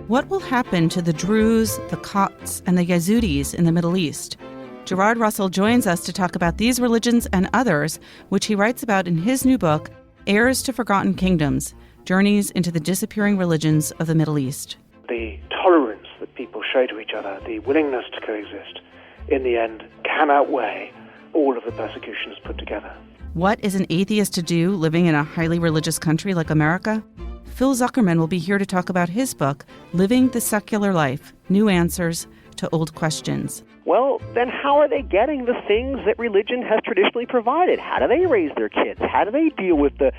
What will happen to the Druze, the Copts, and the Yazidis in the Middle East? Gerard Russell joins us to talk about these religions and others, which he writes about in his new book, Heirs to Forgotten Kingdoms, Journeys into the Disappearing Religions of the Middle East. The tolerance that people show to each other, the willingness to coexist, in the end, can outweigh all of the persecutions put together. What is an atheist to do living in a highly religious country like America? Phil Zuckerman will be here to talk about his book, Living the Secular Life, New Answers to Old Questions. Well, then how are they getting the things that religion has traditionally provided? How do they raise their kids? How do they deal with the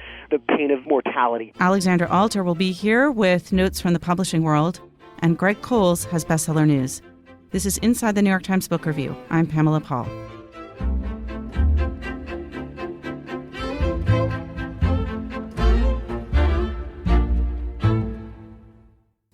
pain of mortality? Alexandra Alter will be here with notes from the publishing world, and Greg Cowles has bestseller news. This is Inside the New York Times Book Review. I'm Pamela Paul.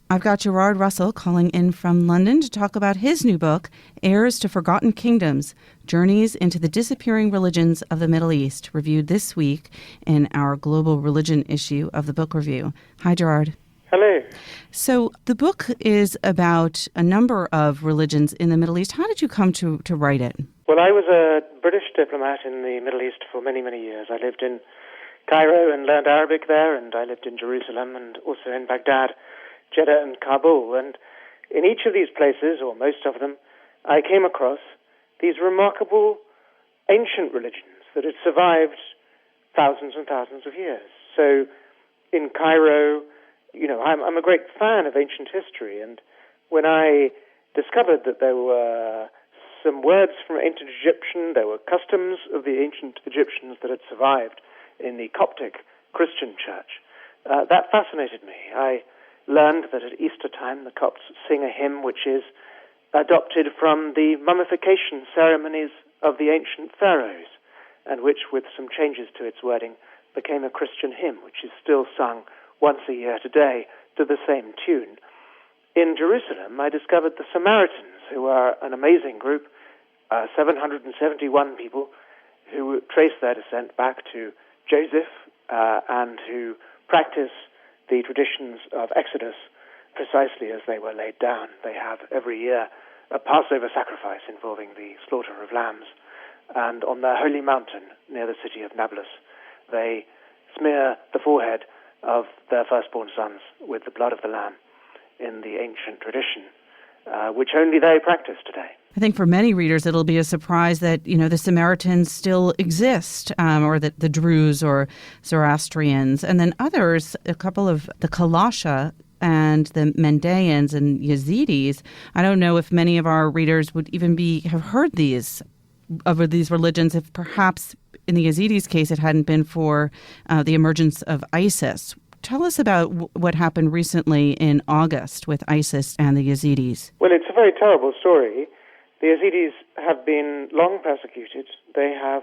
I've got Gerard Russell calling in from London to talk about his new book, Heirs to Forgotten Kingdoms, Journeys into the Disappearing Religions of the Middle East, reviewed this week in our Global Religion issue of the Book Review. Hi, Gerard. Hello. So the book is about a number of religions in the Middle East. How did you come to write it? Well, I was a British diplomat in the Middle East for many, many years. I lived in Cairo and learned Arabic there, and I lived in Jerusalem and also in Baghdad, Jeddah and Kabul, and in each of these places, or most of them, I came across these remarkable ancient religions that had survived thousands and thousands of years. So in Cairo, I'm a great fan of ancient history, and when I discovered that there were some words from ancient Egyptian, there were customs of the ancient Egyptians that had survived in the Coptic Christian church, that fascinated me. I learned that at Easter time the Copts sing a hymn which is adopted from the mummification ceremonies of the ancient pharaohs, and which, with some changes to its wording, became a Christian hymn, which is still sung once a year today to the same tune. In Jerusalem, I discovered the Samaritans, who are an amazing group, 771 people, who trace their descent back to Joseph and who practice the traditions of Exodus precisely as they were laid down. They have every year a Passover sacrifice involving the slaughter of lambs, and on their holy mountain near the city of Nablus, they smear the forehead of their firstborn sons with the blood of the lamb in the ancient tradition, which only they practice today. I think for many readers it'll be a surprise that, the Samaritans still exist, or that the Druze or Zoroastrians, and then others, a couple of the Kalasha and the Mandaeans and Yazidis. I don't know if many of our readers would even have heard these religions, if perhaps in the Yazidis' case it hadn't been for the emergence of ISIS. Tell us about what happened recently in August with ISIS and the Yazidis. Well, it's a very terrible story. The Yazidis have been long persecuted. They have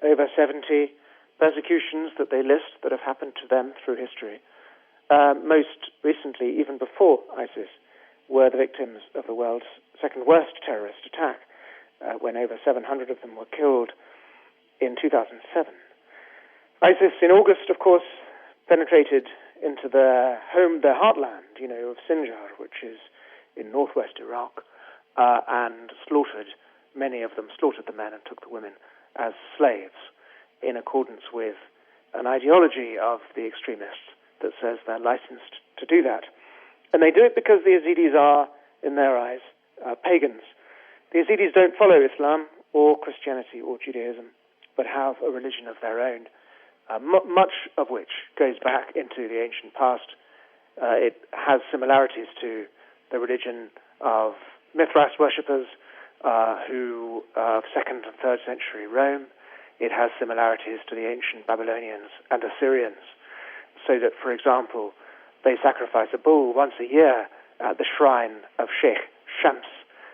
over 70 persecutions that they list that have happened to them through history. Most recently, even before ISIS, were the victims of the world's second worst terrorist attack, when over 700 of them were killed in 2007. ISIS, in August, of course, penetrated into their heartland, of Sinjar, which is in northwest Iraq, and slaughtered the men and took the women as slaves in accordance with an ideology of the extremists that says they're licensed to do that. And they do it because the Yazidis are, in their eyes, pagans. The Yazidis don't follow Islam or Christianity or Judaism, but have a religion of their own, much of which goes back into the ancient past. It has similarities to the religion of Mithras worshippers who of 2nd and 3rd century Rome. It has similarities to the ancient Babylonians and Assyrians, so that, for example, they sacrifice a bull once a year at the shrine of Sheikh Shams.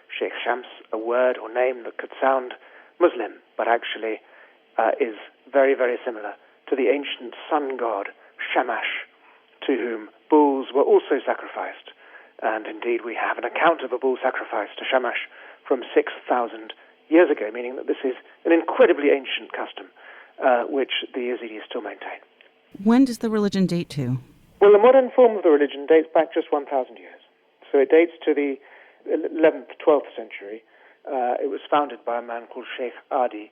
Sheikh Shams, a word or name that could sound Muslim, but actually is very, very similar to the ancient sun god Shamash, to whom bulls were also sacrificed. And indeed, we have an account of a bull sacrifice to Shamash from 6,000 years ago, meaning that this is an incredibly ancient custom, which the Yazidis still maintain. When does the religion date to? Well, the modern form of the religion dates back just 1,000 years. So it dates to the 11th, 12th century. It was founded by a man called Sheikh Adi.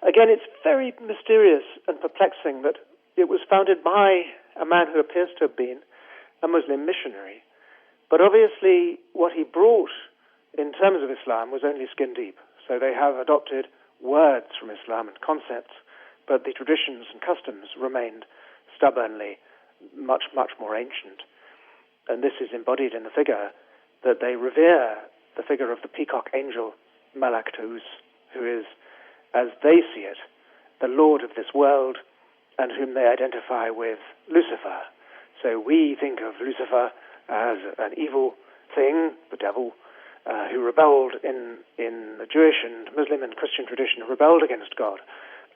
Again, it's very mysterious and perplexing that it was founded by a man who appears to have been a Muslim missionary. But obviously what he brought in terms of Islam was only skin deep. So they have adopted words from Islam and concepts, but the traditions and customs remained stubbornly much, much more ancient. And this is embodied in the figure that they revere, the figure of the peacock angel Malak Taus, who is, as they see it, the lord of this world and whom they identify with Lucifer. So we think of Lucifer as an evil thing, the devil, who rebelled in the Jewish and Muslim and Christian tradition, rebelled against God,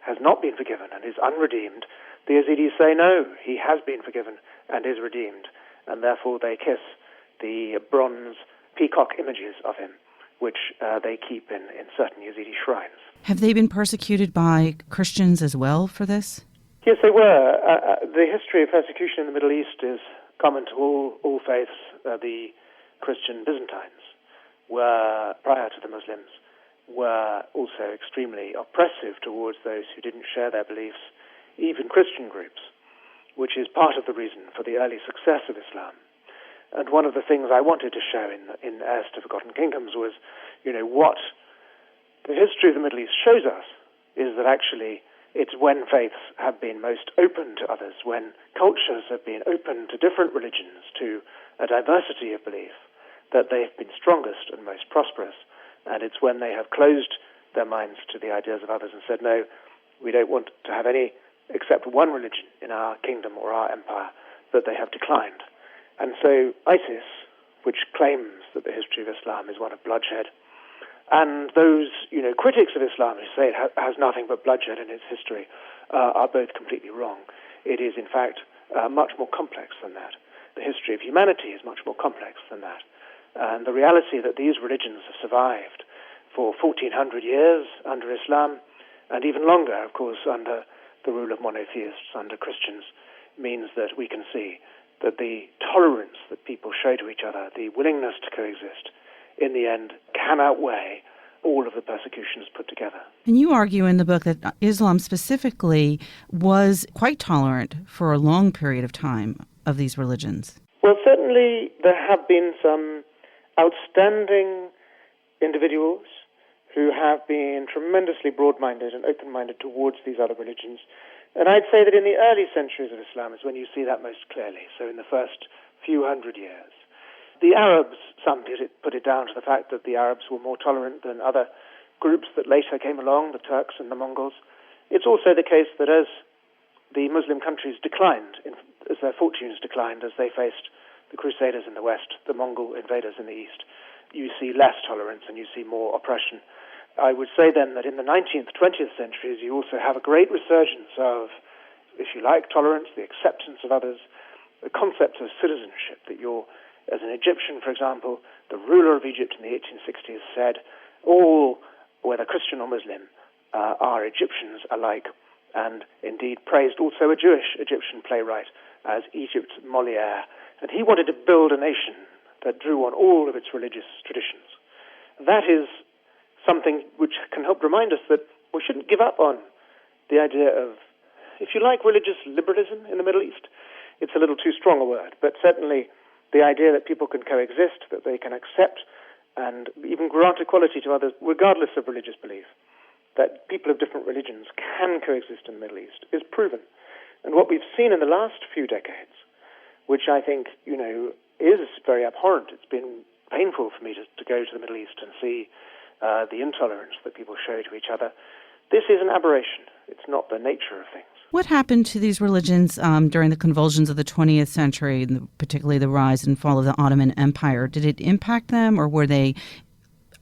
has not been forgiven and is unredeemed. The Yazidis say no, he has been forgiven and is redeemed, and therefore they kiss the bronze peacock images of him, which they keep in certain Yazidi shrines. Have they been persecuted by Christians as well for this? Yes, they were. The history of persecution in the Middle East is common to all faiths. The Christian Byzantines were, prior to the Muslims, were also extremely oppressive towards those who didn't share their beliefs, even Christian groups, which is part of the reason for the early success of Islam. And one of the things I wanted to show in Heirs to Forgotten Kingdoms was, what the history of the Middle East shows us is that actually it's when faiths have been most open to others, when cultures have been open to different religions, to a diversity of belief, that they've been strongest and most prosperous. And it's when they have closed their minds to the ideas of others and said, no, we don't want to have any except one religion in our kingdom or our empire, that they have declined. And so ISIS, which claims that the history of Islam is one of bloodshed, and those critics of Islam who say it has nothing but bloodshed in its history, are both completely wrong. It is, in fact, much more complex than that. The history of humanity is much more complex than that. And the reality that these religions have survived for 1,400 years under Islam, and even longer, of course, under the rule of monotheists, under Christians, means that we can see that the tolerance that people show to each other, the willingness to coexist, in the end can outweigh all of the persecutions put together. And you argue in the book that Islam specifically was quite tolerant for a long period of time of these religions. Well, certainly there have been some outstanding individuals who have been tremendously broad-minded and open-minded towards these other religions. And I'd say that in the early centuries of Islam is when you see that most clearly, so in the first few hundred years. The Arabs, some put it down to the fact that the Arabs were more tolerant than other groups that later came along, the Turks and the Mongols. It's also the case that as the Muslim countries declined, as their fortunes declined, as they faced the Crusaders in the West, the Mongol invaders in the East, you see less tolerance and you see more oppression. I would say then that in the 19th, 20th centuries, you also have a great resurgence of, if you like, tolerance, the acceptance of others, the concept of citizenship, that you're, as an Egyptian, for example, the ruler of Egypt in the 1860s said, all, whether Christian or Muslim, are Egyptians alike, and indeed praised also a Jewish Egyptian playwright as Egypt Molière. And he wanted to build a nation that drew on all of its religious traditions. That is something which can help remind us that we shouldn't give up on the idea of, if you like, religious liberalism in the Middle East. It's a little too strong a word, but certainly the idea that people can coexist, that they can accept and even grant equality to others regardless of religious belief, that people of different religions can coexist in the Middle East, is proven. And what we've seen in the last few decades, which I think, is very abhorrent. It's been painful for me to go to the Middle East and see the intolerance that people show to each other. This is an aberration. It's not the nature of things. What happened to these religions during the convulsions of the 20th century, particularly the rise and fall of the Ottoman Empire? Did it impact them, or were they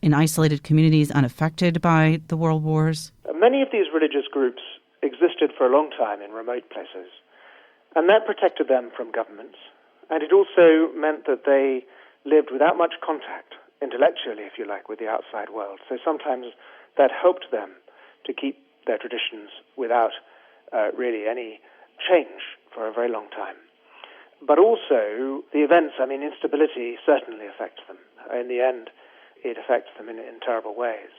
in isolated communities unaffected by the world wars? Many of these religious groups existed for a long time in remote places, and that protected them from governments. And it also meant that they lived without much contact, intellectually, if you like, with the outside world. So sometimes that helped them to keep their traditions without really any change for a very long time. But also the events, instability certainly affects them. In the end, it affects them in terrible ways.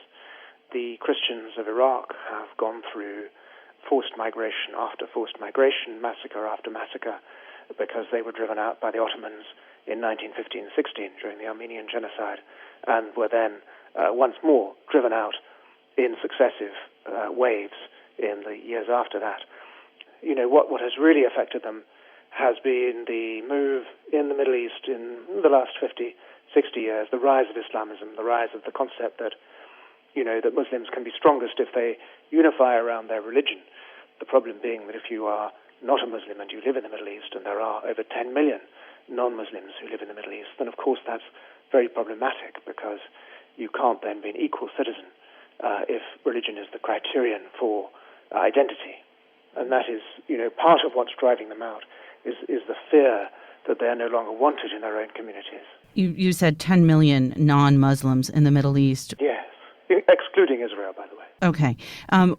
The Christians of Iraq have gone through forced migration after forced migration, massacre after massacre, because they were driven out by the Ottomans in 1915-16 during the Armenian genocide, and were then once more driven out in successive waves in the years after that. What has really affected them has been the move in the Middle East in the last 50, 60 years, the rise of Islamism, the rise of the concept that, that Muslims can be strongest if they unify around their religion. The problem being that if you are not a Muslim and you live in the Middle East, and there are over 10 million non-Muslims who live in the Middle East, then of course that's very problematic, because you can't then be an equal citizen if religion is the criterion for identity. And that is, part of what's driving them out is the fear that they are no longer wanted in their own communities. You said 10 million non-Muslims in the Middle East. Yes, excluding Israel, by the way. Okay.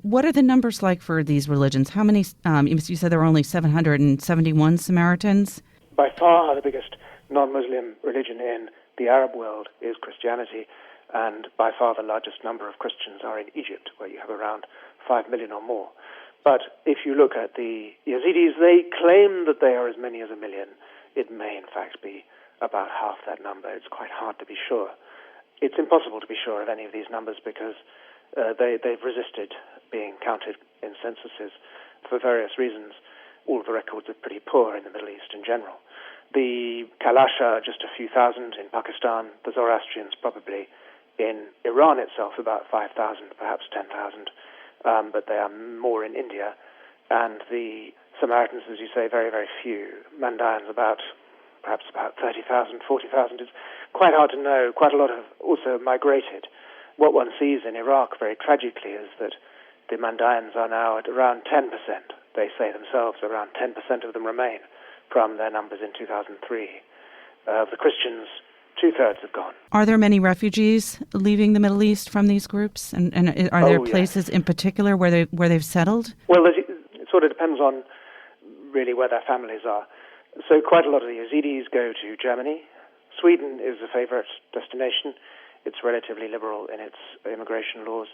What are the numbers like for these religions? How many, you said there were only 771 Samaritans? By far the biggest non-Muslim religion in the Arab world is Christianity, and by far the largest number of Christians are in Egypt, where you have around 5 million or more. But if you look at the Yazidis, they claim that they are as many as 1 million. It may, in fact, be about half that number. It's quite hard to be sure. It's impossible to be sure of any of these numbers because they've resisted being counted in censuses for various reasons. All of the records are pretty poor in the Middle East in general. The Kalasha, just a few thousand in Pakistan. The Zoroastrians, probably in Iran itself, about 5,000, perhaps 10,000. But they are more in India. And the Samaritans, as you say, very, very few. Mandayans, perhaps about 30,000, 40,000. It's quite hard to know. Quite a lot have also migrated. What one sees in Iraq, very tragically, is that the Mandayans are now at around 10%. They say themselves around 10% of them remain from their numbers in 2003. Of the Christians, 2/3 have gone. Are there many refugees leaving the Middle East from these groups? And are there places in particular where they've settled? Well, it sort of depends on really where their families are. So quite a lot of the Yazidis go to Germany. Sweden is a favorite destination. It's relatively liberal in its immigration laws.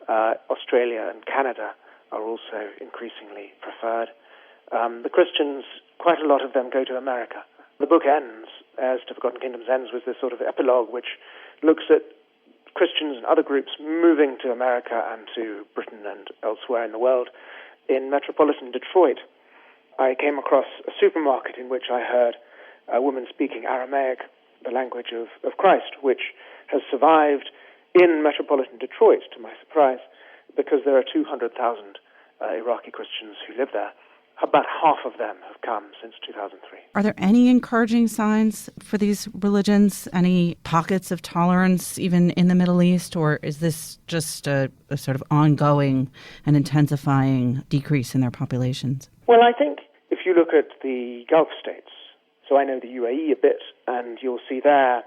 Australia and Canada are also increasingly preferred. The Christians, quite a lot of them go to America. The book ends, as To Forgotten Kingdoms ends, with this sort of epilogue which looks at Christians and other groups moving to America and to Britain and elsewhere in the world. In metropolitan Detroit, I came across a supermarket in which I heard a woman speaking Aramaic, the language of Christ, which has survived in metropolitan Detroit, to my surprise, because there are 200,000 Iraqi Christians who live there. About half of them have come since 2003. Are there any encouraging signs for these religions? Any pockets of tolerance even in the Middle East? Or is this just a sort of ongoing and intensifying decrease in their populations? Well, I think if you look at the Gulf states, so I know the UAE a bit, and you'll see there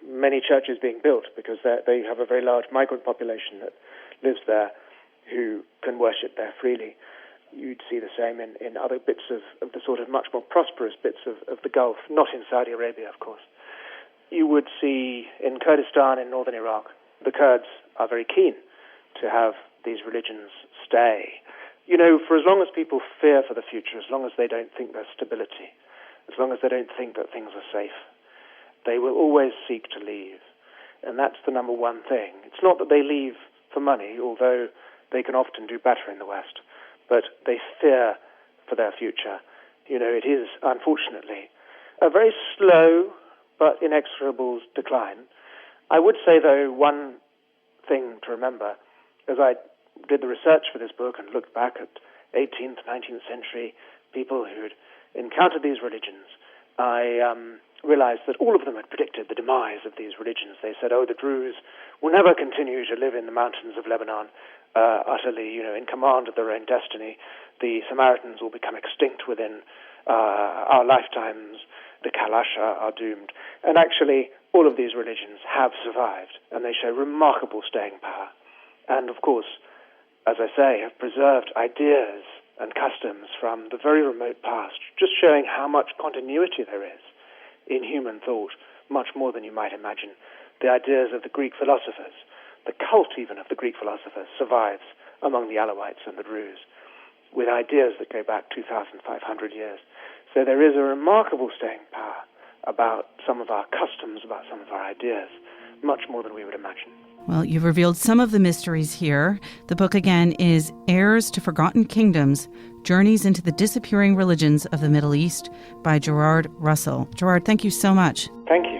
many churches being built because they have a very large migrant population that lives there who can worship there freely. You'd see the same in other bits of the sort of much more prosperous bits of the Gulf, not in Saudi Arabia, of course. You would see in Kurdistan, in northern Iraq, the Kurds are very keen to have these religions stay. For as long as people fear for the future, as long as they don't think there's stability, as long as they don't think that things are safe, they will always seek to leave. And that's the number one thing. It's not that they leave for money, although they can often do better in the West, but they fear for their future. It is, unfortunately, a very slow but inexorable decline. I would say, though, one thing to remember, as I did the research for this book and looked back at 18th, 19th century people who'd encountered these religions, I realized that all of them had predicted the demise of these religions. They said, the Druze will never continue to live in the mountains of Lebanon, utterly, in command of their own destiny. The Samaritans will become extinct within our lifetimes. The Kalasha are doomed. And actually, all of these religions have survived, and they show remarkable staying power. And, of course, as I say, have preserved ideas and customs from the very remote past, just showing how much continuity there is in human thought, much more than you might imagine. The ideas of the Greek philosophers, the cult even of the Greek philosophers, survives among the Alawites and the Druze, with ideas that go back 2,500 years. So there is a remarkable staying power about some of our customs, about some of our ideas, much more than we would imagine. Well, you've revealed some of the mysteries here. The book again is Heirs to Forgotten Kingdoms, Journeys into the Disappearing Religions of the Middle East by Gerard Russell. Gerard, thank you so much. Thank you.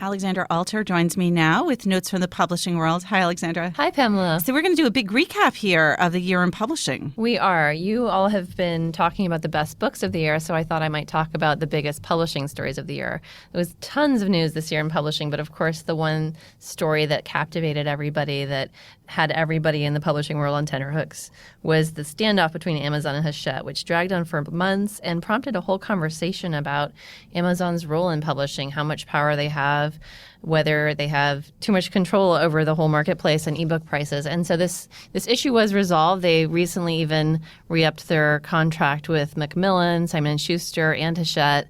Alexandra Alter joins me now with notes from the publishing world. Hi, Alexandra. Hi, Pamela. So we're going to do a big recap here of the year in publishing. We are. You all have been talking about the best books of the year, so I thought I might talk about the biggest publishing stories of the year. There was tons of news this year in publishing, but of course the one story that captivated everybody, that had everybody in the publishing world on tenterhooks, was the standoff between Amazon and Hachette, which dragged on for months and prompted a whole conversation about Amazon's role in publishing, how much power they have, whether they have too much control over the whole marketplace and ebook prices. And so this issue was resolved. They recently even re-upped their contract with Macmillan, Simon & Schuster, and Hachette.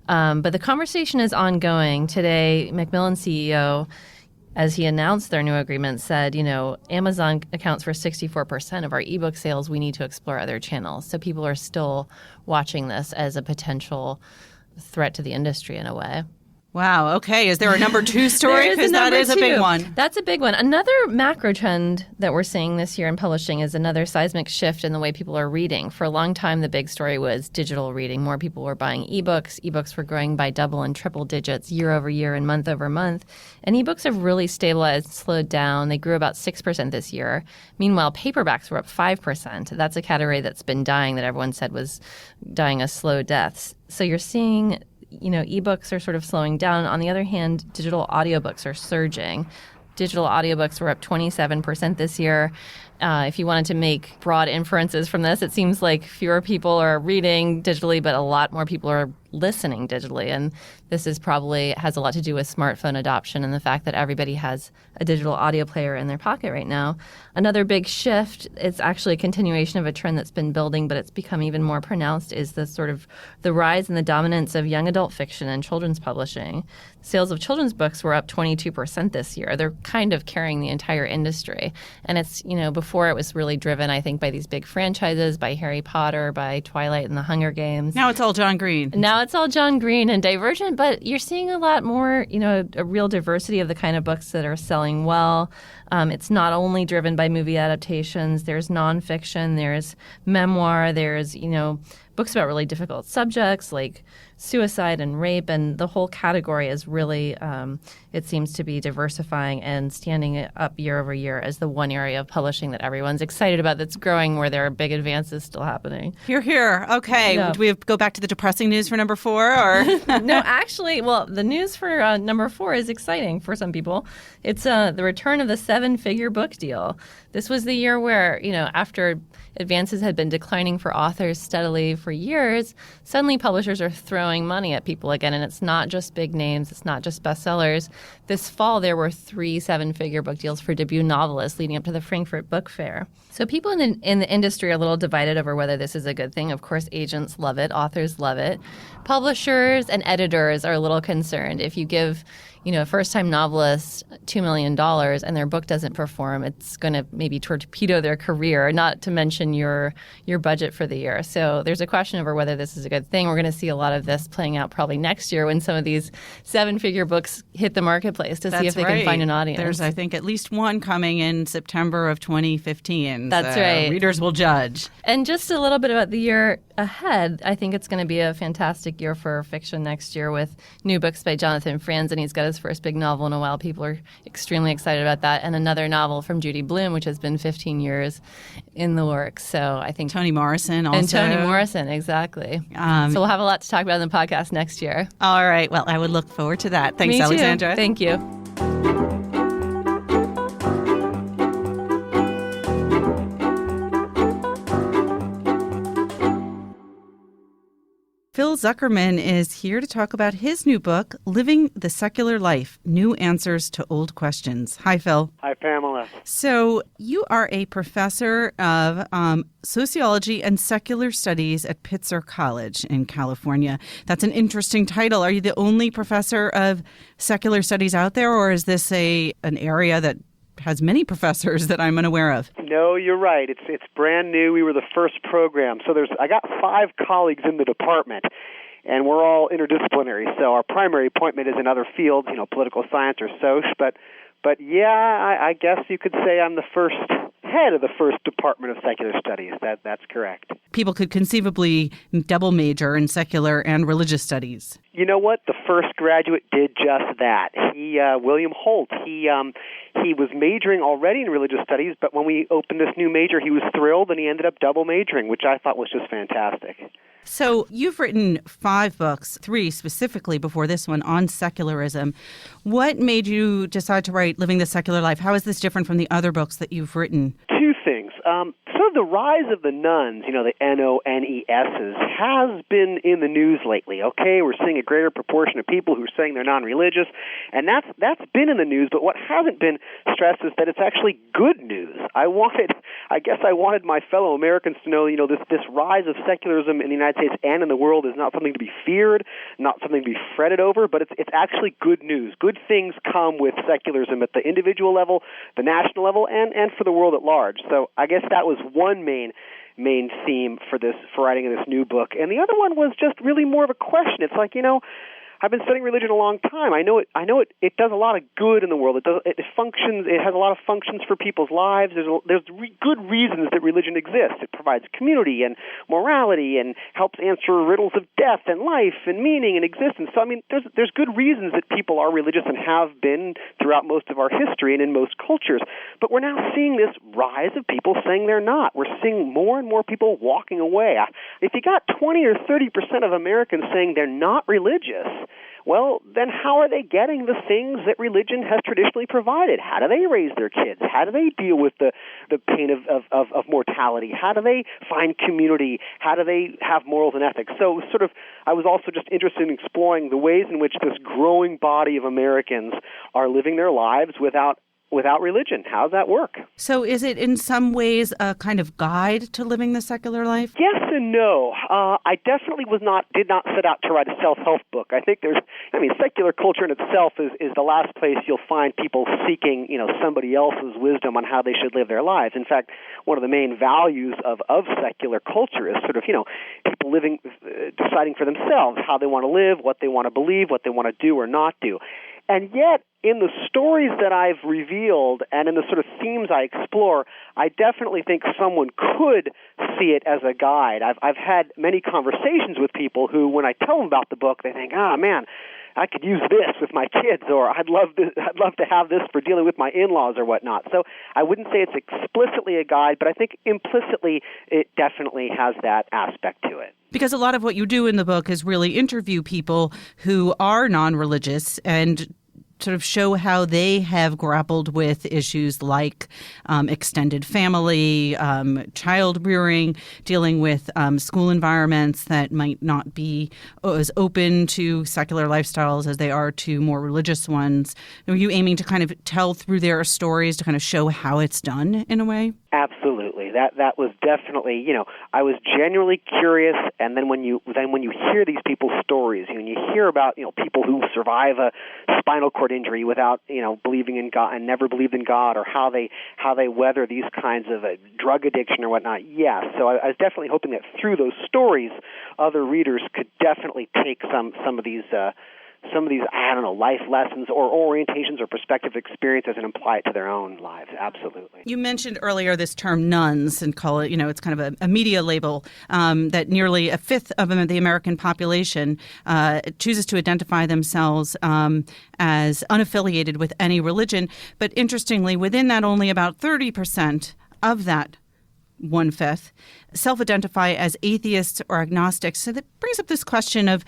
But the conversation is ongoing. Today, Macmillan's CEO, as he announced their new agreement, said, Amazon accounts for 64% of our ebook sales. We need to explore other channels. So people are still watching this as a potential threat to the industry in a way. Wow. Okay. Is there a number two story? Because that is a big one. That's a big one. Another macro trend that we're seeing this year in publishing is another seismic shift in the way people are reading. For a long time, the big story was digital reading. More people were buying ebooks. Ebooks were growing by double and triple digits year over year and month over month. And ebooks have really stabilized, slowed down. They grew about 6% this year. Meanwhile, paperbacks were up 5%. That's a category that's been dying, that everyone said was dying a slow death. So you're seeing ebooks are sort of slowing down. On the other hand, digital audiobooks are surging. Digital audiobooks were up 27% this year. If you wanted to make broad inferences from this, it seems like fewer people are reading digitally, but a lot more people are listening digitally. And this is probably has a lot to do with smartphone adoption and the fact that everybody has a digital audio player in their pocket right now. Another big shift, it's actually a continuation of a trend that's been building, but it's become even more pronounced, is the rise and the dominance of young adult fiction and children's publishing. Sales of children's books were up 22% this year. They're kind of carrying the entire industry. And it's, before it was really driven, I think, by these big franchises, by Harry Potter, by Twilight and the Hunger Games. Now it's all John Green. Now it's all John Green and Divergent, but you're seeing a lot more, a real diversity of the kind of books that are selling well. It's not only driven by movie adaptations. There's nonfiction, there's memoir, there's, books about really difficult subjects like suicide and rape, and the whole category is really, it seems to be diversifying and standing up year over year as the one area of publishing that everyone's excited about, that's growing, where there are big advances still happening. Hear, hear. Okay. Yeah. Do we go back to the depressing news for number 4? Or No, actually, the news for number 4 is exciting for some people. It's the return of the 7-figure book deal. This was the year where, after advances had been declining for authors steadily for years, suddenly publishers are throwing money at people again. And it's not just big names. It's not just bestsellers. This fall, there were 3 7-figure book deals for debut novelists leading up to the Frankfurt Book Fair. So people in the industry are a little divided over whether this is a good thing. Of course, agents love it. Authors love it. Publishers and editors are a little concerned. If you give a first-time novelist $2 million and their book doesn't perform, it's going to maybe torpedo their career, not to mention your budget for the year. So there's a question over whether this is a good thing. We're going to see a lot of this playing out probably next year when some of these 7-figure books hit the marketplace to see if they can find an audience. There's, I think, at least one coming in September of 2015. That's right. Readers will judge. And just a little bit about the year ahead, I think it's going to be a fantastic year for fiction next year with new books by Jonathan Franzen. He's got his first big novel in a while. People are extremely excited about that. And another novel from Judy Blume, which has been 15 years in the works. So I think Toni Morrison also. And Toni Morrison, exactly. So we'll have a lot to talk about in the podcast next year. All right. Well, I would look forward to that. Thanks, Me too. Alexandra. Thank you. Phil Zuckerman is here to talk about his new book, Living the Secular Life, New Answers to Old Questions. Hi, Phil. Hi, Pamela. So you are a professor of sociology and secular studies at Pitzer College in California. That's an interesting title. Are you the only professor of secular studies out there, or is this an area that has many professors that I'm unaware of? No, you're right. It's brand new. We were the first program. So I got 5 colleagues in the department, and we're all interdisciplinary. So our primary appointment is in other fields, political science or soc. But yeah, I guess you could say I'm the head of the first department of secular studies. That's correct. People could conceivably double major in secular and religious studies. You know what? The first graduate did just that. William Holt, he was majoring already in religious studies, but when we opened this new major, he was thrilled, and he ended up double majoring, which I thought was just fantastic. So you've written 5 books, 3 specifically before this one, on secularism. What made you decide to write Living the Secular Life? How is this different from the other books that you've written? 2 things. Sort of the rise of the nuns, the NONESs, has been in the news lately, okay? We're seeing a greater proportion of people who are saying they're non-religious, and that's been in the news, but what hasn't been stressed is that it's actually good news. I wanted my fellow Americans to know, this rise of secularism in the United States and in the world is not something to be feared, not something to be fretted over, but it's actually good news. Good things come with secularism at the individual level, the national level, and for the world at large. So I guess that was one main theme for writing this new book. And the other one was just really more of a question. It's like, I've been studying religion a long time. I know it does a lot of good in the world. It functions. It has a lot of functions for people's lives. There's good reasons that religion exists. It provides community and morality and helps answer riddles of death and life and meaning and existence. So there's good reasons that people are religious and have been throughout most of our history and in most cultures. But we're now seeing this rise of people saying they're not. We're seeing more and more people walking away. If you got 20 or 30% of Americans saying they're not religious, well, then how are they getting the things that religion has traditionally provided? How do they raise their kids? How do they deal with the pain of mortality? How do they find community? How do they have morals and ethics? So I was also just interested in exploring the ways in which this growing body of Americans are living their lives without religion. How does that work? So is it in some ways a kind of guide to living the secular life? Yes and no. I definitely did not set out to write a self-help book. I think secular culture in itself is the last place you'll find people seeking, somebody else's wisdom on how they should live their lives. In fact, one of the main values of secular culture is people living, deciding for themselves how they want to live, what they want to believe, what they want to do or not do. And yet, in the stories that I've revealed and in the sort of themes I explore, I definitely think someone could see it as a guide. I've had many conversations with people who, when I tell them about the book, they think, man, I could use this with my kids, or I'd love to have this for dealing with my in-laws or whatnot. So I wouldn't say it's explicitly a guide, but I think implicitly it definitely has that aspect to it. Because a lot of what you do in the book is really interview people who are non-religious and sort of show how they have grappled with issues like extended family, child rearing, dealing with school environments that might not be as open to secular lifestyles as they are to more religious ones. Are you aiming to kind of tell through their stories to kind of show how it's done in a way? Absolutely. That was definitely, I was genuinely curious, and then when you hear these people's stories, and you hear about, people who survive a spinal cord injury without, believing in God and never believed in God, or how they weather these kinds of drug addiction or whatnot. Yes. So I was definitely hoping that through those stories, other readers could definitely take some of these life lessons or orientations or perspective experiences and apply it to their own lives. Absolutely. You mentioned earlier this term nuns and call it, it's kind of a media label that nearly a fifth of the American population chooses to identify themselves as unaffiliated with any religion. But interestingly, within that, only about 30% of that 1/5, self-identify as atheists or agnostics. So that brings up this question of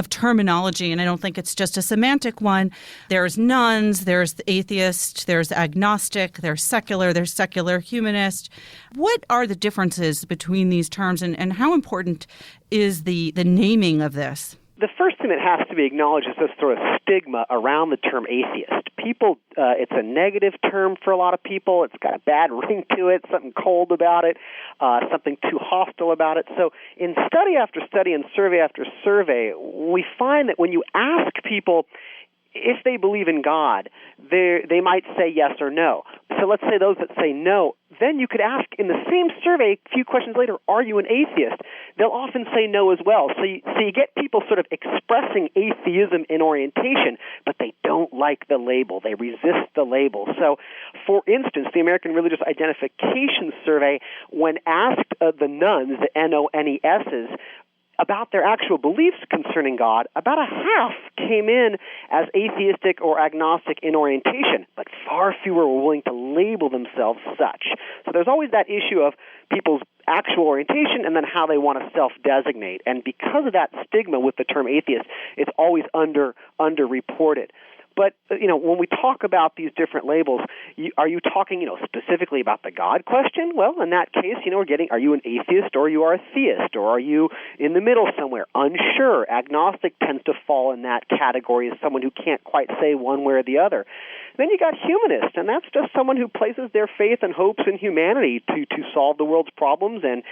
terminology, and I don't think it's just a semantic one. There's nones, there's atheist, there's agnostic, there's secular humanist. What are the differences between these terms, and how important is the naming of this? The first thing that has to be acknowledged is this sort of stigma around the term atheist. People, it's a negative term for a lot of people. It's got a bad ring to it, something cold about it, something too hostile about it. So in study after study and survey after survey, we find that when you ask people if they believe in God, they might say yes or no. So let's say those that say no, then you could ask in the same survey a few questions later, are you an atheist? They'll often say no as well. So you get people sort of expressing atheism in orientation, but they don't like the label. They resist the label. So, for instance, the American Religious Identification Survey, when asked the nones, the NONESs, about their actual beliefs concerning God, about a half came in as atheistic or agnostic in orientation, but far fewer were willing to label themselves such. So there's always that issue of people's actual orientation and then how they want to self-designate. And because of that stigma with the term atheist, it's always underreported. But, when we talk about these different labels, are you talking, specifically about the God question? Well, in that case, we're getting, are you an atheist or you are a theist, or are you in the middle somewhere? Unsure. Agnostic tends to fall in that category as someone who can't quite say one way or the other. Then you got humanist, and that's just someone who places their faith and hopes in humanity to solve the world's problems and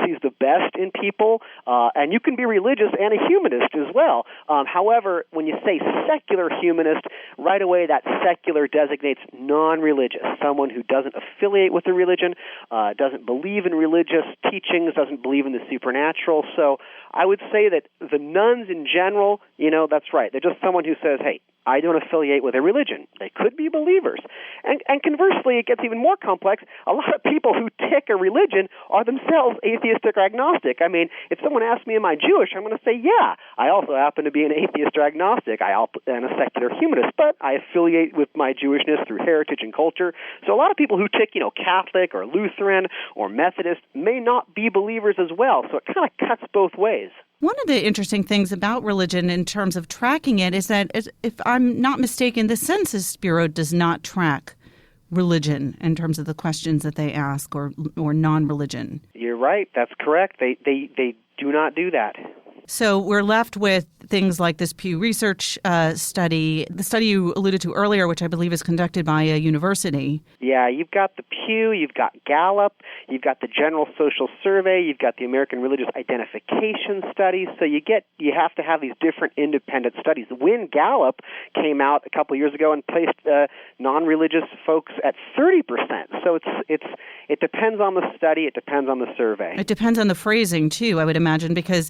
sees the best in people. And you can be religious and a humanist as well. However, when you say secular humanist, right away that secular designates non-religious, someone who doesn't affiliate with a religion, doesn't believe in religious teachings, doesn't believe in the supernatural. So I would say that the nones in general, that's right. They're just someone who says, hey, I don't affiliate with a religion. They could be believers. And conversely, it gets even more complex. A lot of people who tick a religion are themselves atheistic or agnostic. I mean, if someone asks me, am I Jewish, I'm going to say, yeah. I also happen to be an atheist or agnostic. I am a secular humanist, but I affiliate with my Jewishness through heritage and culture. So a lot of people who tick, Catholic or Lutheran or Methodist may not be believers as well. So it kind of cuts both ways. One of the interesting things about religion in terms of tracking it is that, if I'm not mistaken, the Census Bureau does not track religion in terms of the questions that they ask or non-religion. You're right. That's correct. They do not do that. So we're left with things like this Pew Research study, the study you alluded to earlier, which I believe is conducted by a university. Yeah, you've got the Pew, you've got Gallup, you've got the General Social Survey, you've got the American Religious Identification Study. So you have to have these different independent studies. When Gallup came out a couple of years ago and placed non-religious folks at 30%. So it depends on the study, it depends on the survey. It depends on the phrasing too, I would imagine, because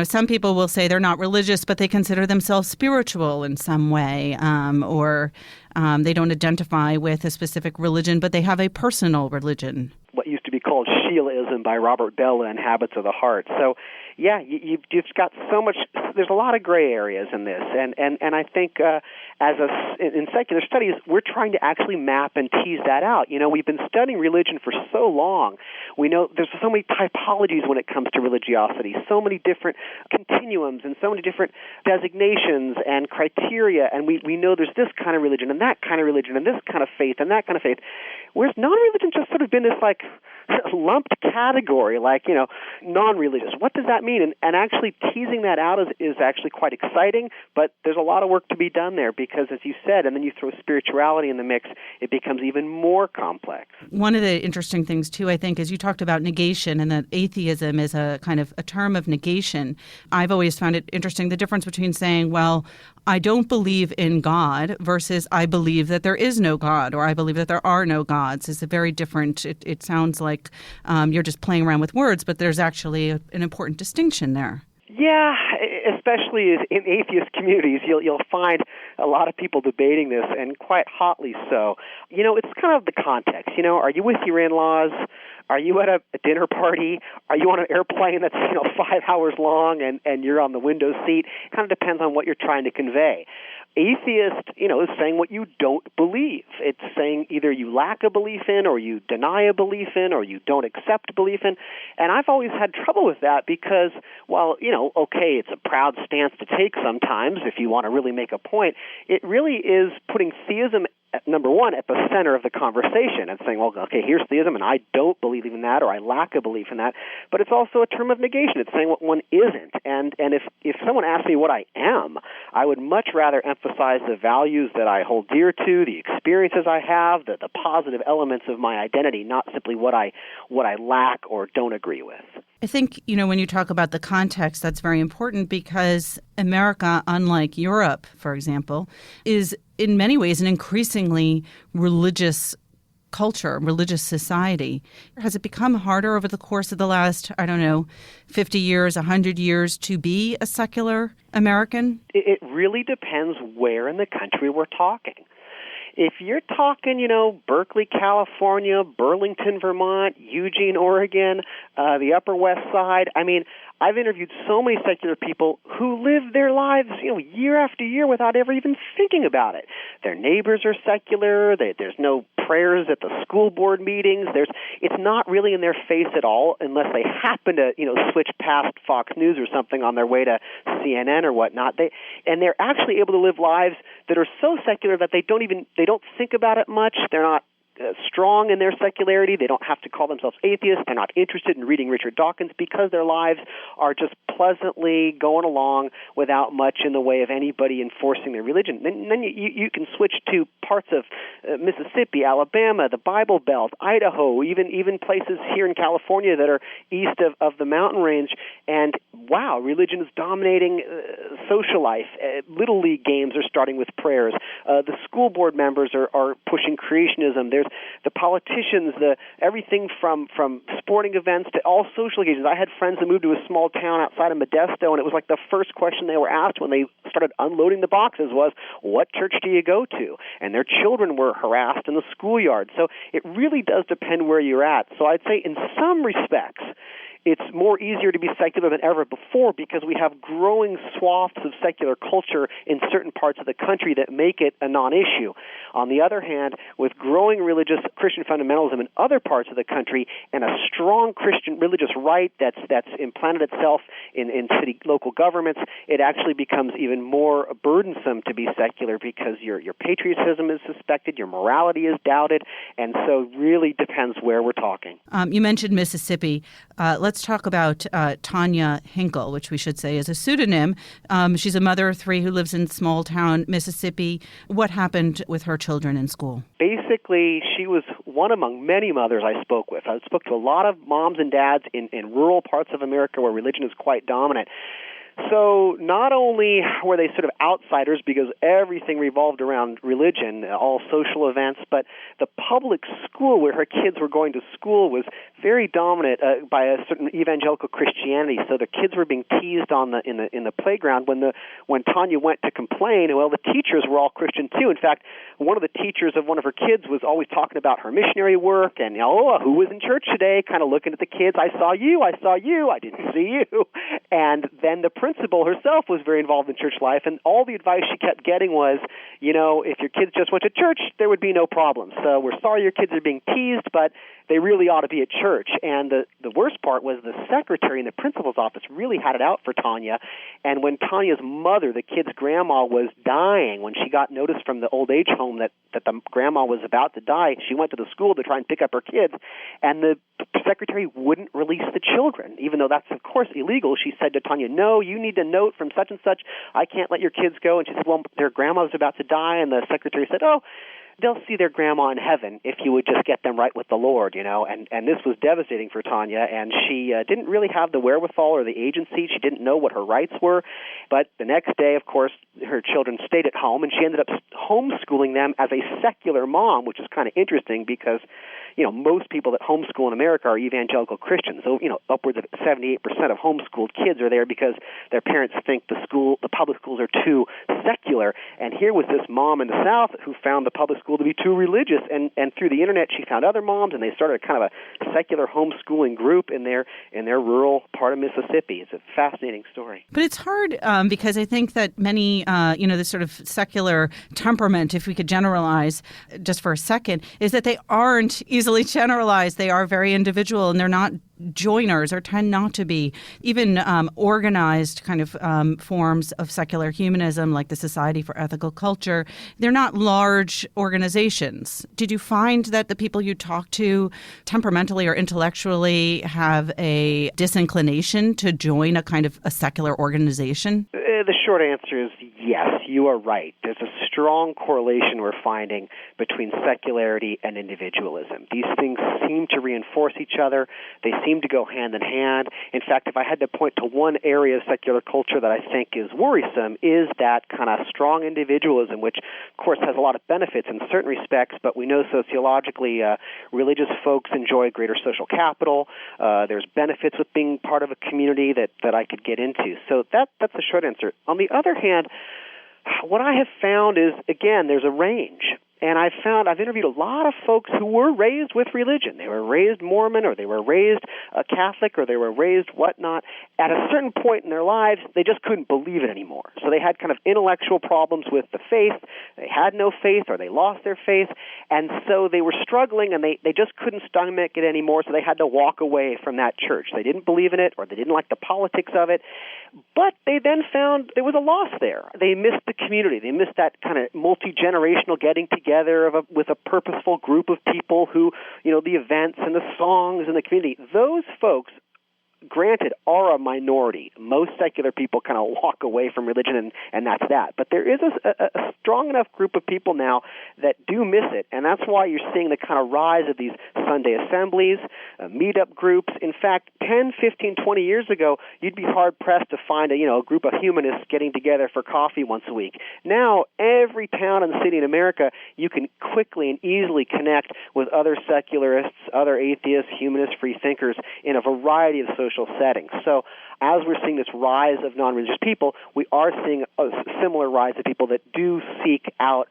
some people will say they're not religious, but they consider themselves spiritual in some way, or they don't identify with a specific religion, but they have a personal religion. What used to be called Sheilaism by Robert Bella in Habits of the Heart. So, yeah, you've got so much. There's a lot of gray areas in this, and I think in secular studies, we're trying to actually map and tease that out. We've been studying religion for so long. We know there's so many typologies when it comes to religiosity, so many different continuums and so many different designations and criteria, and we know there's this kind of religion and that kind of religion and this kind of faith and that kind of faith. Whereas non-religion just sort of been this lumped category, non-religious. What does that mean? And actually teasing that out is actually quite exciting, but there's a lot of work to be done there because, as you said, and then you throw spirituality in the mix, it becomes even more complex. One of the interesting things, too, I think, is you talked about negation and that atheism is a kind of a term of negation. I've always found it interesting, the difference between saying, well, I don't believe in God versus I believe that there is no God or I believe that there are no gods is a very different, it sounds like you're just playing around with words, but there's actually an important distinction there. Yeah, especially in atheist communities, you'll find a lot of people debating this, and quite hotly so. It's kind of the context. Are you with your in-laws? Are you at a dinner party? Are you on an airplane that's 5 hours long and you're on the window seat? It kind of depends on what you're trying to convey. atheist, is saying what you don't believe. It's saying either you lack a belief in, or you deny a belief in, or you don't accept belief in. And I've always had trouble with that because, while, okay, it's a proud stance to take sometimes if you want to really make a point, it really is putting theism, number one, at the center of the conversation and saying, well, okay, here's theism, and I don't believe in that, or I lack a belief in that. But it's also a term of negation. It's saying what one isn't. And if someone asks me what I am, I would much rather emphasize the values that I hold dear to, the experiences I have, the positive elements of my identity, not simply what I lack or don't agree with. I think, when you talk about the context, that's very important because America, unlike Europe, for example, is in many ways an increasingly religious culture, religious society. Has it become harder over the course of the last, 50 years, 100 years to be a secular American? It really depends where in the country we're talking. If you're talking, Berkeley, California, Burlington, Vermont, Eugene, Oregon, the Upper West Side, I've interviewed so many secular people who live their lives, year after year without ever even thinking about it. Their neighbors are secular. There's no prayers at the school board meetings. It's not really in their face at all unless they happen to, switch past Fox News or something on their way to CNN or whatnot. They're actually able to live lives that are so secular that they don't think about it much. They're not strong in their secularity. They don't have to call themselves atheists. They're not interested in reading Richard Dawkins because their lives are just pleasantly going along without much in the way of anybody enforcing their religion. Then you can switch to parts of Mississippi, Alabama, the Bible Belt, Idaho, even places here in California that are east of the mountain range, and wow, religion is dominating social life. Little league games are starting with prayers. The school board members are pushing creationism. There's the politicians, everything from sporting events to all social occasions. I had friends that moved to a small town outside of Modesto, and it was like the first question they were asked when they started unloading the boxes was, what church do you go to? And their children were harassed in the schoolyard. So it really does depend where you're at. So I'd say in some respects, it's more easier to be secular than ever before because we have growing swaths of secular culture in certain parts of the country that make it a non-issue. On the other hand, with growing religious Christian fundamentalism in other parts of the country and a strong Christian religious right that's implanted itself in city local governments, it actually becomes even more burdensome to be secular because your patriotism is suspected, your morality is doubted, and so it really depends where we're talking. You mentioned Mississippi. Let's talk about Tanya Hinkle, which we should say is a pseudonym. She's a mother of three who lives in small town Mississippi. What happened with her children in school? Basically, she was one among many mothers I spoke with. I spoke to a lot of moms and dads in rural parts of America where religion is quite dominant. So not only were they sort of outsiders because everything revolved around religion, all social events, but the public school where her kids were going to school was very dominant by a certain evangelical Christianity. So the kids were being teased in the playground when Tanya went to complain. Well, the teachers were all Christian too. In fact, one of the teachers of one of her kids was always talking about her missionary work and who was in church today, kind of looking at the kids. I saw you, I didn't see you. And then the principal herself was very involved in church life, and all the advice she kept getting was, if your kids just went to church, there would be no problem. So we're sorry your kids are being teased, but they really ought to be at church. And the worst part was the secretary in the principal's office really had it out for Tanya. And when Tanya's mother, the kid's grandma, was dying, when she got notice from the old age home that the grandma was about to die, she went to the school to try and pick up her kids, and the secretary wouldn't release the children, even though that's, of course, illegal. She said to Tanya, no, you need a note from such and such. I can't let your kids go. And she said, well, their grandma's about to die. And the secretary said, they'll see their grandma in heaven if you would just get them right with the Lord, And this was devastating for Tanya, and she didn't really have the wherewithal or the agency. She didn't know what her rights were. But the next day, of course, her children stayed at home, and she ended up homeschooling them as a secular mom, which is kind of interesting because, most people that homeschool in America are evangelical Christians. So, upwards of 78% of homeschooled kids are there because their parents think the public schools are too secular. And here was this mom in the South who found the public school to be too religious, and through the internet she found other moms, and they started kind of a secular homeschooling group in their rural part of Mississippi. It's a fascinating story. But it's hard because I think that many, this sort of secular temperament, if we could generalize just for a second, is that they aren't easily generalized. They are very individual, and they're not joiners or tend not to be. Even organized kind of forms of secular humanism, like the Society for Ethical Culture, they're not large organizations. Did you find that the people you talk to temperamentally or intellectually have a disinclination to join a kind of a secular organization? The short answer is yes, you are right. There's a strong correlation we're finding between secularity and individualism. These things seem to reinforce each other. They seem to go hand in hand. In fact, if I had to point to one area of secular culture that I think is worrisome, is that kind of strong individualism, which, of course, has a lot of benefits in certain respects, but we know sociologically religious folks enjoy greater social capital. There's benefits with being part of a community that I could get into. So that's the short answer. On the other hand, what I have found is, again, there's a range. And I've interviewed a lot of folks who were raised with religion. They were raised Mormon, or they were raised Catholic, or they were raised whatnot. At a certain point in their lives, they just couldn't believe it anymore. So they had kind of intellectual problems with the faith. They had no faith, or they lost their faith. And so they were struggling, and they just couldn't stomach it anymore, so they had to walk away from that church. They didn't believe in it, or they didn't like the politics of it. But they then found there was a loss there. They missed the community. They missed that kind of multi-generational getting together with a purposeful group of people who, the events and the songs and the community. Those folks, granted, are a minority. Most secular people kind of walk away from religion, and that's that. But there is a strong enough group of people now that do miss it, and that's why you're seeing the kind of rise of these Sunday assemblies, meetup groups. In fact, 10, 15, 20 years ago, you'd be hard-pressed to find a group of humanists getting together for coffee once a week. Now, every town and city in America, you can quickly and easily connect with other secularists, other atheists, humanists, free thinkers in a variety of social settings. So as we're seeing this rise of non-religious people, we are seeing a similar rise of people that do seek out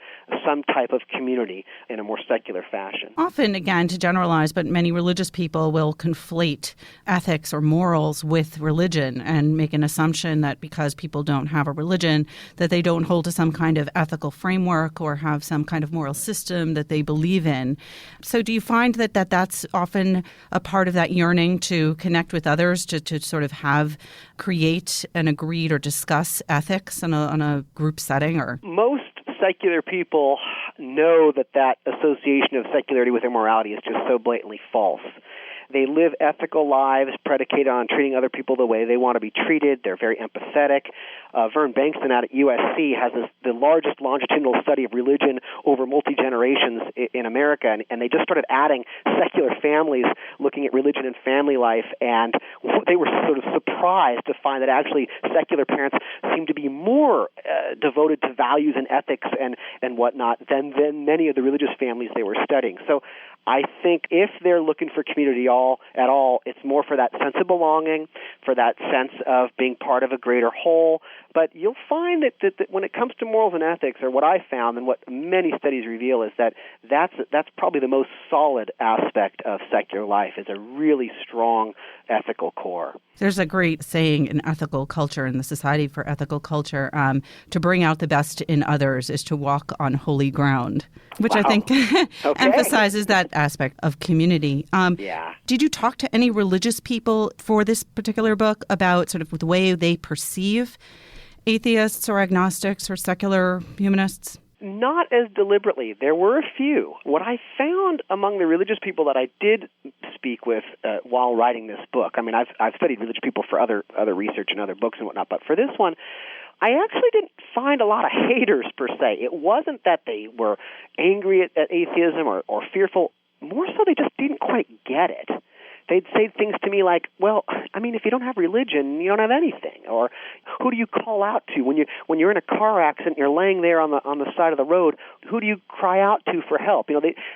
some type of community in a more secular fashion. Often, again, to generalize, but many religious people will conflate ethics or morals with religion and make an assumption that because people don't have a religion, that they don't hold to some kind of ethical framework or have some kind of moral system that they believe in. So do you find that that's often a part of that yearning to connect with others, to sort of create and agreed or discuss ethics on a group setting? Or most secular people know that association of secularity with immorality is just so blatantly false. They live ethical lives predicated on treating other people the way they want to be treated. They're very empathetic. Vern Bankston out at USC has the largest longitudinal study of religion over multi-generations in America, and they just started adding secular families looking at religion and family life, and they were sort of surprised to find that actually secular parents seem to be more devoted to values and ethics and whatnot than many of the religious families they were studying. So I think if they're looking for community at all, it's more for that sense of belonging, for that sense of being part of a greater whole. But you'll find that when it comes to morals and ethics, or what I found and what many studies reveal, is that's probably the most solid aspect of secular life, is a really strong ethical core. There's a great saying in ethical culture, in the Society for Ethical Culture, to bring out the best in others is to walk on holy ground, which Wow. I think emphasizes that aspect of community. Yeah. Did you talk to any religious people for this particular book about sort of the way they perceive atheists or agnostics or secular humanists? Not as deliberately. There were a few. What I found among the religious people that I did speak with while writing this book, I mean, I've studied religious people for other research and other books and whatnot, but for this one, I actually didn't find a lot of haters per se. It wasn't that they were angry at atheism or fearful. More so, they just didn't quite get it. they'd say things to me like, well, I mean, if you don't have religion, you don't have anything. Or who do you call out to when you're in a car accident, you're laying there on the side of the road, who do you cry out to for help?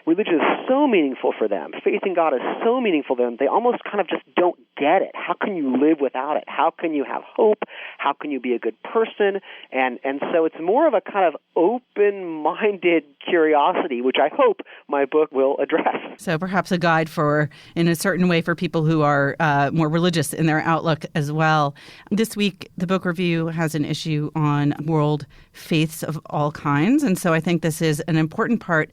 Religion is so meaningful for them. Faith in God is so meaningful to them. They almost kind of just don't get it. How can you live without it? How can you have hope? How can you be a good person? And so it's more of a kind of open-minded curiosity, which I hope my book will address. So perhaps a guide in a certain way, for people who are more religious in their outlook as well. This week, the book review has an issue on world faiths of all kinds. And so I think this is an important part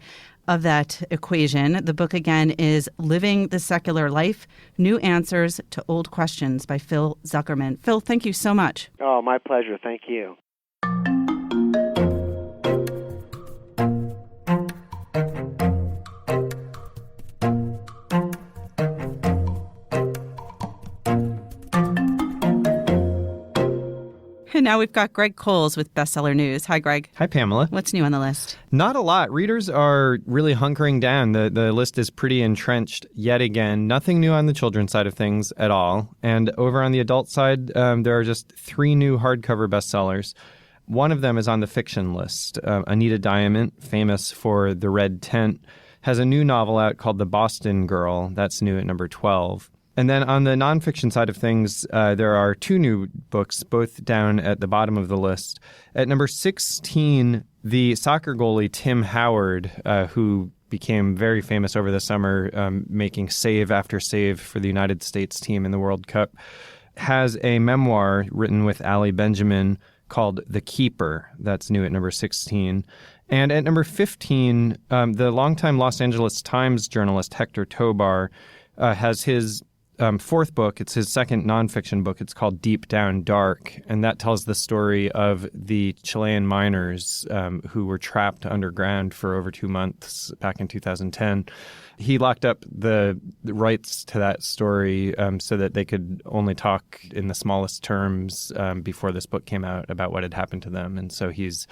of that equation. The book, again, is Living the Secular Life, New Answers to Old Questions by Phil Zuckerman. Phil, thank you so much. Oh, my pleasure. Thank you. And now we've got Greg Cowles with Bestseller News. Hi, Greg. Hi, Pamela. What's new on the list? Not a lot. Readers are really hunkering down. The list is pretty entrenched yet again. Nothing new on the children's side of things at all. And over on the adult side, there are just 3 new hardcover bestsellers. One of them is on the fiction list. Anita Diamant, famous for The Red Tent, has a new novel out called The Boston Girl. That's new at number 12. And then on the nonfiction side of things, there are 2 new books, both down at the bottom of the list. At number 16, the soccer goalie Tim Howard, who became very famous over the summer, making save after save for the United States team in the World Cup, has a memoir written with Allie Benjamin called The Keeper. That's new at number 16. And at number 15, the longtime Los Angeles Times journalist Hector Tobar has his 4th book. It's his second nonfiction book. It's called Deep Down Dark, and that tells the story of the Chilean miners who were trapped underground for over 2 months back in 2010. He locked up the rights to that story so that they could only talk in the smallest terms before this book came out about what had happened to them. And so he's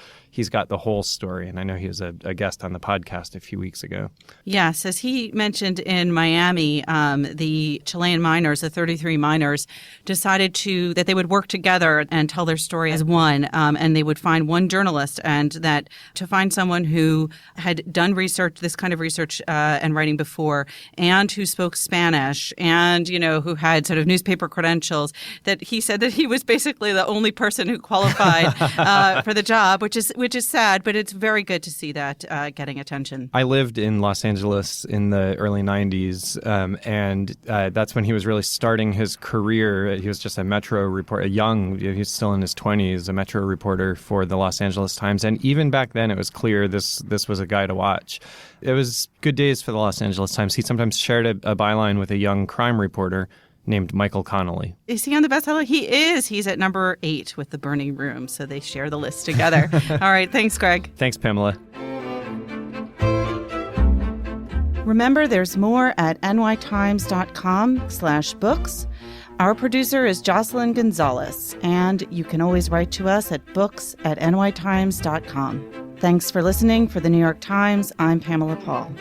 got the whole story. And I know he was a guest on the podcast a few weeks ago. Yes, as he mentioned in Miami, the Chilean miners, the 33 miners, decided that they would work together and tell their story as one. And they would find one journalist, and that to find someone who had done research, this kind of research and writing before, and who spoke Spanish, and who had sort of newspaper credentials, that he said that he was basically the only person who qualified for the job, which is sad, but it's very good to see that getting attention. I lived in Los Angeles in the early 90s, and that's when he was really starting his career. He was just a Metro reporter, he's still in his 20s, a Metro reporter for the Los Angeles Times. And even back then, it was clear this was a guy to watch. It was good days for the Los Angeles Times. He sometimes shared a byline with a young crime reporter named Michael Connolly. Is he on the bestseller? He is. He's at number 8 with The Burning Room, so they share the list together. All right. Thanks, Greg. Thanks, Pamela. Remember, there's more at nytimes.com/books. Our producer is Jocelyn Gonzalez, and you can always write to us at books@nytimes.com. Thanks for listening. For the New York Times, I'm Pamela Paul.